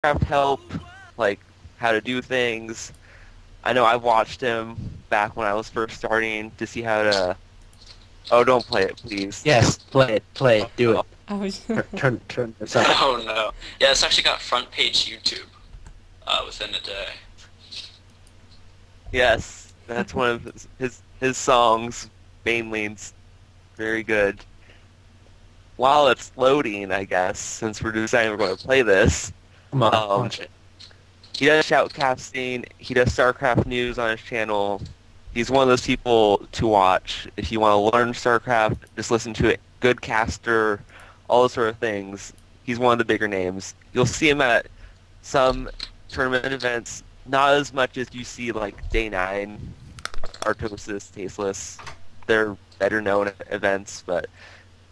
StarCraft help, like how to do things. I know I watched him back when I was first starting to see how to. Oh, don't play it, please. Yes, play it, do Oh, it. I was. Turn this up. Oh no. Yeah, it's actually got front page YouTube within a day. yes, that's one of his songs. Baneling's very good. While it's loading, I guess, since we're deciding we're going to play this, Come on, Um, watch it. he does shoutcasting. He does StarCraft news on his channel. He's one of those people to watch. If you want to learn StarCraft, just listen to it. Good caster, all those sort of things. He's one of the bigger names. You'll see him at some tournament events, not as much as you see like Day 9, Artosis, Tasteless. They're better known events, but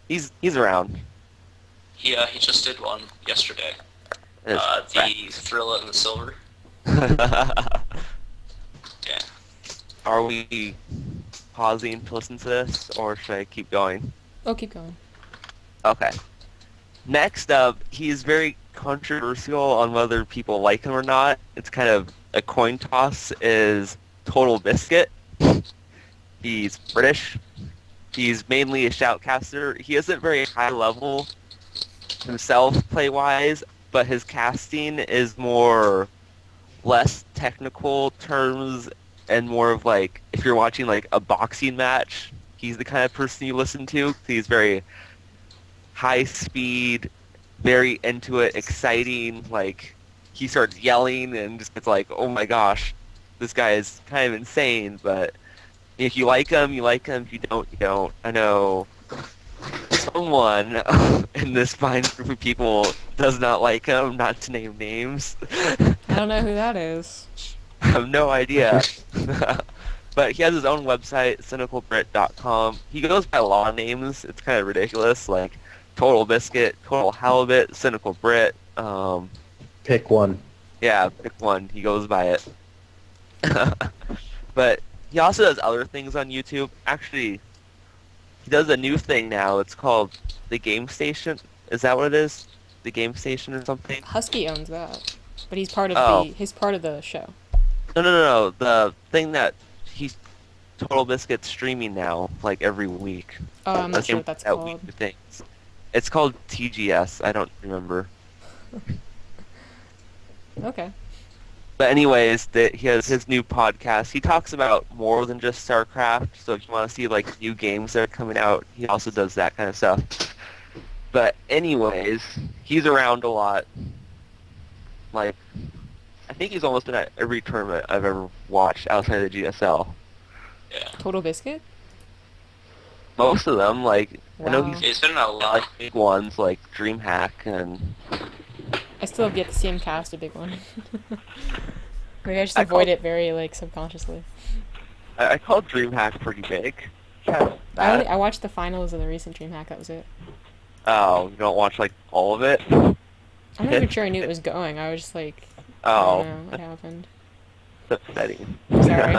he's around. He just did one yesterday. It's The Thrilla and the Silver. Yeah. Are we pausing to listen to this, or should I keep going? Oh, keep going. Okay. Next up, he's very controversial on whether people like him or not. It's kind of a coin toss, is Total Biscuit. He's British. He's mainly a shoutcaster. He isn't very high level himself play-wise, but his casting is more less technical terms and more of like if you're watching like a boxing match, he's the kind of person you listen to. He's very high speed, very into it, exciting. Like he starts yelling and just it's like, oh my gosh, this guy is kind of insane. But if you like him, you like him. If you don't, you don't. I know someone in this fine group of people does not like him. Not to name names. I don't know who that is. I have no idea. But he has his own website, cynicalbrit.com. He goes by a lot of names. It's kind of ridiculous, like Total Biscuit, Total Halibut, Cynical Brit. Pick one. Yeah, pick one. He goes by it. But he also does other things on YouTube. Actually, he does a new thing now. It's called The Game Station. Is that what it is? The Game Station or something? Husky owns that, but he's part of Oh. he's part of the show. No. The thing that he's Total Biscuit's streaming now, like every week. Oh, I'm not sure Same- what that's that called. week things. It's called TGS. I don't remember. Okay. But anyways, he has his new podcast. He talks about more than just StarCraft. So if you want to see like new games that are coming out, he also does that kind of stuff. But anyways, he's around a lot. Like, I think he's almost been at every tournament I've ever watched outside of the GSL. Yeah. Total Biscuit? Most of them, like, I know Wow. he's He's been in a lot. like big ones like DreamHack and I still have yet to see him cast a big one. Maybe I just I avoid call- it very, like, subconsciously. I call DreamHack pretty big. Yeah, I watched the finals of the recent DreamHack, that was it. Oh, you don't watch like all of it? I'm not even sure I knew it was going. I was just like, I Oh, don't know what happened. that's upsetting. Sorry.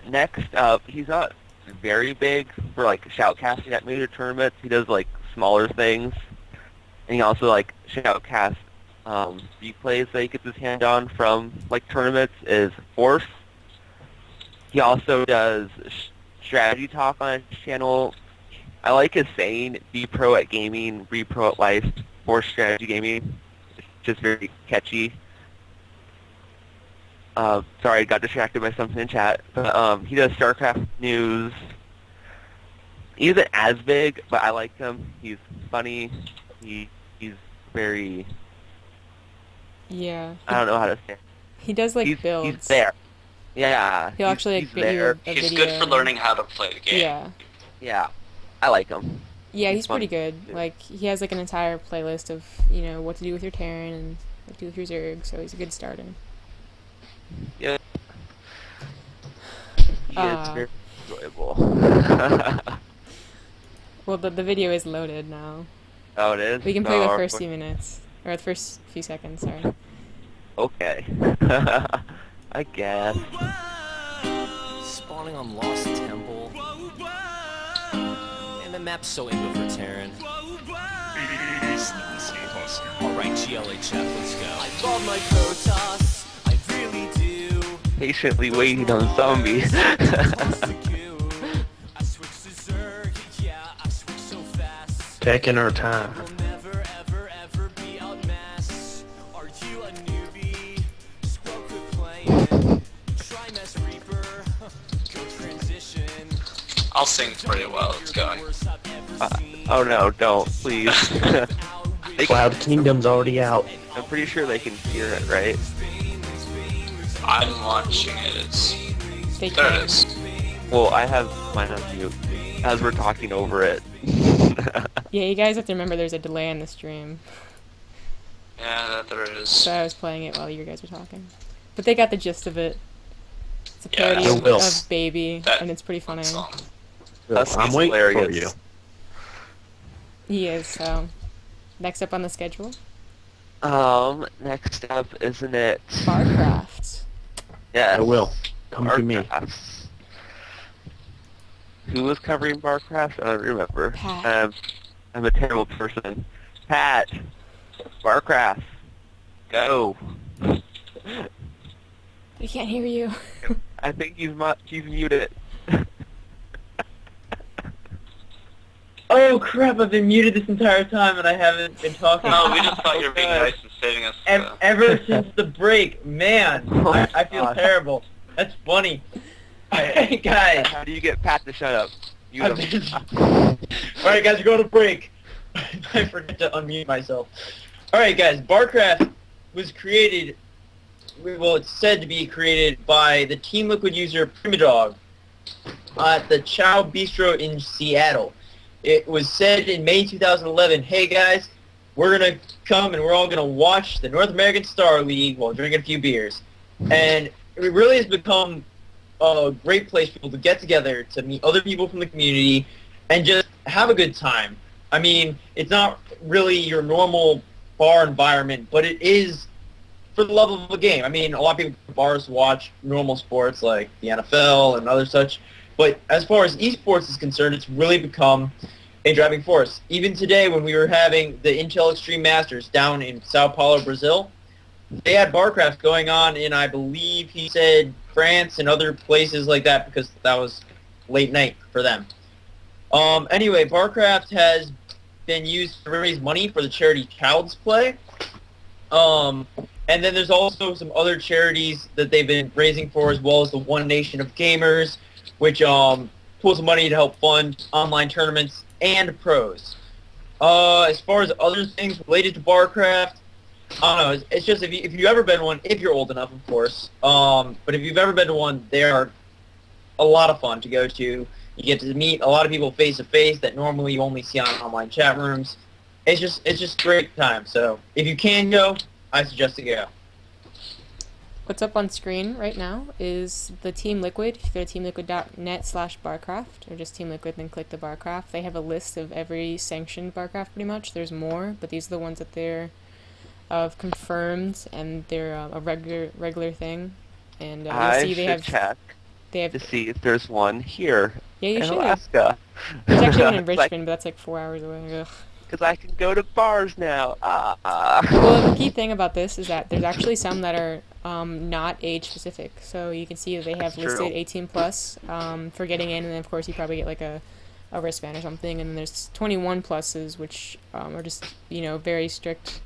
Next up, he's not very big for like shoutcasting at major tournaments. He does like smaller things, and he also like shoutcast replays that he gets his hand on from like tournaments. Is Force. He also does strategy talk on his channel. I like his saying, "Be pro at gaming, be pro at life." Force strategy gaming. It's just very catchy. Sorry, I got distracted by something in chat. But he does StarCraft news. He isn't as big, but I like him. He's funny. He's very. Yeah. I don't know how to say it. He does, like, He's builds. there. Yeah. He'll actually, like, he's bid you there. a He's video. good for learning how to play the game. Yeah. Yeah, I like him. Yeah, He's he's pretty fun. good. Like, he has, like, an entire playlist of, you know, what to do with your Terran and what to do with your Zerg, so he's a good starter. Yeah. He is Uh, very enjoyable. Well, the video is loaded now. Oh, it is. We can play the Oh, first few minutes. Or the first few seconds, sorry. Okay. I guess. Spawning on Lost Temple. And the map's so input for Terran. Alright, GLHF, let's go. I love my Protoss, I really do. Patiently waiting on zombies. I switch to Zerg, yeah, I switch so fast. Taking our time. Will never, ever, ever be outmassed. Are you a newbie? Squirrel quit playing. Try Mess Reaper. Go transition. I'll sing pretty well. It's going. Oh no, don't, please. Cloud Kingdom's already out. I'm pretty sure they can hear it, right? I'm watching it. It's They there. can. It is. Well, I have mine on mute as we're talking over it. Yeah, you guys have to remember there's a delay in the stream. Yeah, that there is. So I was playing it while you guys were talking. But they got the gist of it. It's a Yeah. parody I will. of Baby, That and it's pretty funny. song. That's I'm waiting for hilarious. you. He is, so. Next up on the schedule, Next up, isn't it? Barcraft. Yes. I will. Come to me. Barcraft. Who was covering Barcraft? I don't remember. Pat. I'm a terrible person. Pat. Barcraft. Go. We can't hear you. I think you've muted. Oh crap, I've been muted this entire time and I haven't been talking. No, we just thought you were being nice and saving us. Ever since the break, man, Oh my I feel God. terrible. That's funny. Hey guys, How do you get Pat to shut up? You I've been... Alright guys, we're going to break. I forget to unmute myself. Alright guys, Barcraft was created, well it's said to be created by the Team Liquid user Primadog at the Chow Bistro in Seattle. It was said in May 2011, hey guys, we're going to come and we're all going to watch the North American Star League while drinking a few beers. And it really has become a great place for people to get together, to meet other people from the community, and just have a good time. I mean, it's not really your normal bar environment, but it is for the love of the game. I mean, a lot of people go to bars watch normal sports like the NFL and other such, but as far as esports is concerned, it's really become a driving force. Even today, when we were having the Intel Extreme Masters down in Sao Paulo, Brazil, they had Barcraft going on in, I believe he said, France and other places like that, because that was late night for them. Anyway, Barcraft has been used to raise money for the charity Child's Play. And then there's also some other charities that they've been raising for, as well as the One Nation of Gamers, which pulls money to help fund online tournaments and pros. As far as other things related to Barcraft, I don't know, it's just if you've ever been to one, if you're old enough, of course, but if you've ever been to one, they are a lot of fun to go to. You get to meet a lot of people face-to-face that normally you only see on online chat rooms. It's just a great time, so if you can go, I suggest to go. What's up on screen right now is the Team Liquid. If you go to teamliquid.net/Barcraft, or just Team Liquid, then click the Barcraft. They have a list of every sanctioned Barcraft pretty much. There's more, but these are the ones that they're confirmed, and they're a regular thing. And you I see should they check have to see if there's one here yeah, you in should. Alaska. There's actually one in Richmond, but that's like 4 hours away. Ugh. Because I can go to bars now. Well, the key thing about this is that there's actually some that are not age specific. So you can see that they have That's true. listed 18 plus for getting in, and then of course you probably get like a wristband or something. And then there's 21 pluses, which are just very strict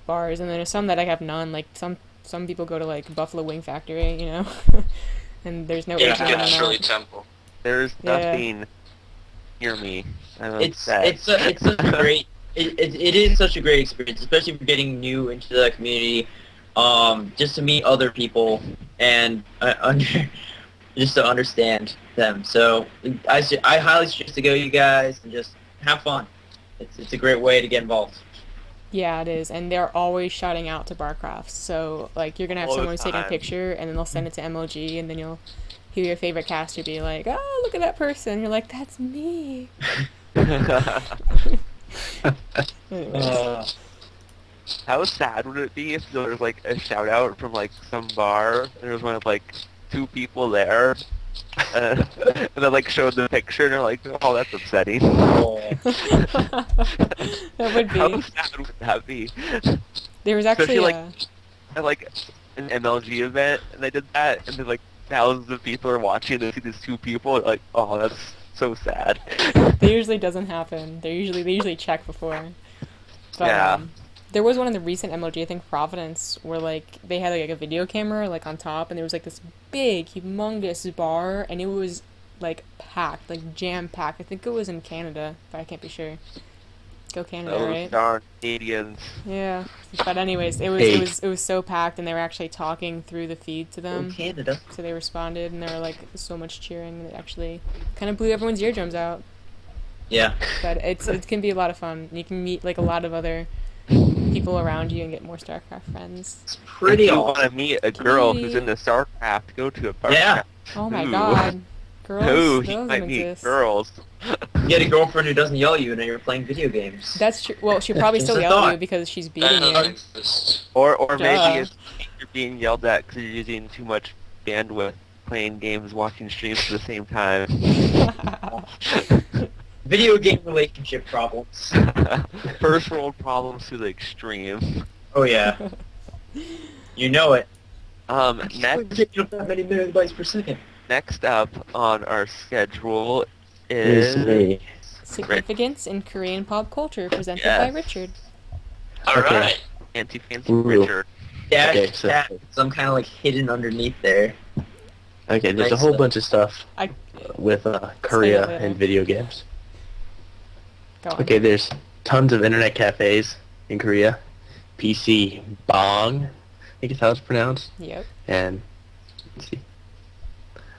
bars. And then there's some that I have none. Like some people go to like Buffalo Wing Factory, and there's no Yeah, age limit get on Shirley that. Temple. There's Yeah. nothing near me. I'm It's upset. such a great it is such a great experience, especially if you're getting new into the community, just to meet other people and just to understand them. So I highly suggest to go, you guys, and just have fun. It's a great way to get involved. Yeah, it is, and they're always shouting out to Barcraft. So like you're gonna have All the someone who's taking a time. picture, and then they'll send it to MLG, and then you'll hear your favorite caster be like, "Oh, look at that person!" You're like, "That's me." Anyways. How sad would it be if there was like a shout out from like some bar and there was one of like 2 people there and then like showed the picture, and they're like, "Oh, that's upsetting." Oh. That would How be. sad would that be? There was Especially, actually like, At like an MLG event, and they did that, and then like thousands of people are watching to see these two people. Like, oh, that's so sad. that usually doesn't happen. They usually check before. But, Yeah. there was one in the recent MLG, I think Providence, where like they had like a video camera like on top, and there was like this big, humongous bar, and it was like packed, like jam packed. I think it was in Canada, but I can't be sure. Go Canada, Those right? darn Canadians. Yeah. But anyways, it was so packed, and they were actually talking through the feed to them. Canada. So they responded, and there were like so much cheering that it actually kind of blew everyone's eardrums out. Yeah. But it can be a lot of fun. You can meet like a lot of other people around you and get more StarCraft friends. It's pretty If you awesome. want to meet a girl who's into StarCraft, go to a bar. Yeah. Oh my Ooh. god. Girls, Ooh, those you don't might meet exist. girls. You get a girlfriend who doesn't yell at you and you're playing video games. That's true. Well, she'll probably Just still a yell at you thought. because she's That beating doesn't you. exist. Or Duh. maybe it's you're being yelled at because you're using too much bandwidth playing games, watching streams at the same time. Video game relationship problems. First world problems to the extreme. Oh yeah. You know it. Next, You don't have many megabytes per second. next up on our schedule Is is me. Significance in Korean pop culture, presented Yes. by Richard. Alright. Okay. Anti-Fancy Ooh. Richard. Dash Okay, so- that. Some kind of like hidden underneath there. Okay, there's a Nice whole stuff. bunch of stuff I with Korea later. and video games. go on. Okay, there's tons of internet cafes in Korea. PC Bong, I think is how it's pronounced. Yep. And let's see.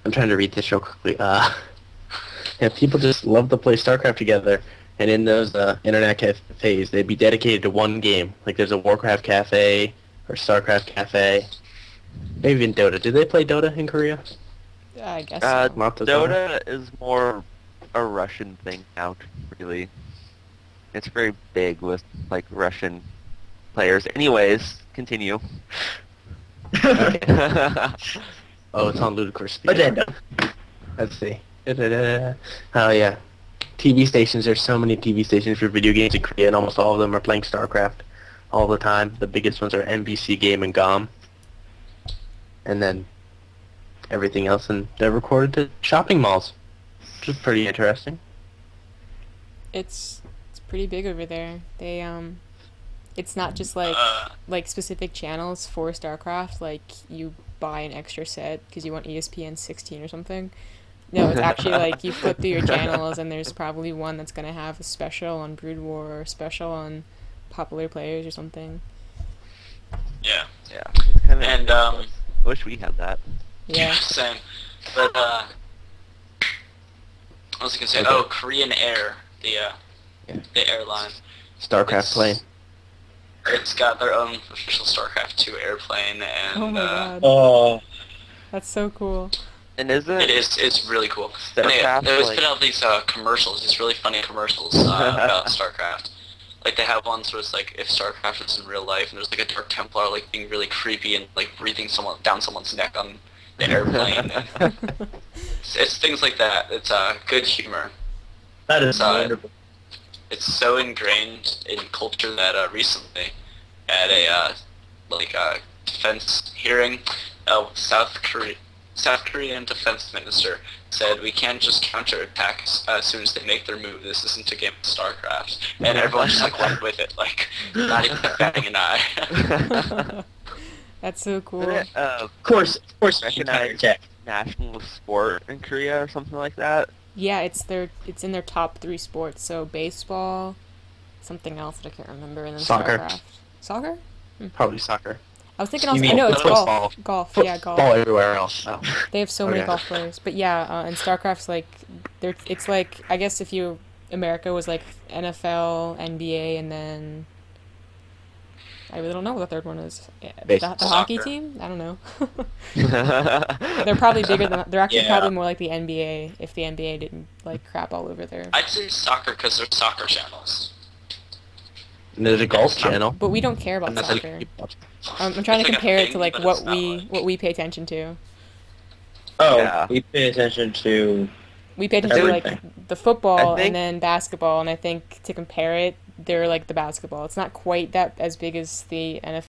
I'm trying to read this real quickly. Yeah, people just love to play StarCraft together, and in those internet cafes, they'd be dedicated to one game. Like there's a Warcraft cafe or StarCraft cafe. Maybe even Dota. Do they play Dota in Korea? I guess Uh, so. Not the Dota is more a Russian thing now, really. It's very big with, like, Russian players. Anyways, continue. Oh, it's on Ludicrous. Addendum. Let's see. Oh yeah. TV stations. There's so many TV stations for video games in Korea, and almost all of them are playing StarCraft all the time. The biggest ones are NBC Game and GOM. And then everything else, and they're recorded to shopping malls, which is pretty interesting. It's pretty big over there. They it's not just like specific channels for StarCraft, like you buy an extra set because you want ESPN 16 or something. No, it's actually like you flip through your channels and there's probably one that's gonna have a special on Brood War or a special on popular players or something. Yeah. Yeah, it's kind of. And, I wish we had that. Yeah. Same. But, I was gonna say, Okay. oh, Korean Air, Yeah. the airline. StarCraft It's- plane. It's got their own official StarCraft 2 airplane, and Oh my god. Oh. That's so cool. And isn't it's really cool. And StarCraft, they always like- put out these commercials, these really funny commercials about StarCraft. Like they have ones where it's like if StarCraft was in real life, and there's like a Dark Templar like being really creepy and like breathing someone down someone's neck on the airplane. And it's things like that. It's good humor. That is wonderful. It's so ingrained in culture that recently, at a defense hearing, South Korean defense minister said we can't just counterattack as soon as they make their move. This isn't a game of StarCraft, and everyone just like went with it, like not even batting an eye. That's so cool. Isn't it, Of course, you Recognized. counterattack. national sport in Korea or something like that? Yeah, it's in their top 3 sports. So baseball, something else that I can't remember, and then Soccer. StarCraft. Soccer? Probably soccer. I was thinking You also. I mean know it's football? golf. Golf. Yeah, golf. Football everywhere else. Oh. They have so many Okay. golf players. But yeah, and StarCraft's like, it's like, I guess if America was like NFL, NBA, and then I really don't know what the third one is. Yeah, the Baseball. hockey Soccer. team? I don't know. They're probably bigger than. They're actually Yeah. probably more like the NBA if the NBA didn't like crap all over there. I'd say soccer because there's soccer channels. And there's a golf channel. But we don't care about And that's soccer. like- I'm trying to It's like a compare it thing, to like but what it's not we like- what we pay attention to. Oh, Yeah. we pay attention to. We pay attention to like Everything. the football I think- and then basketball, and I think to compare it, they're like the basketball. It's not quite that as big as the NFL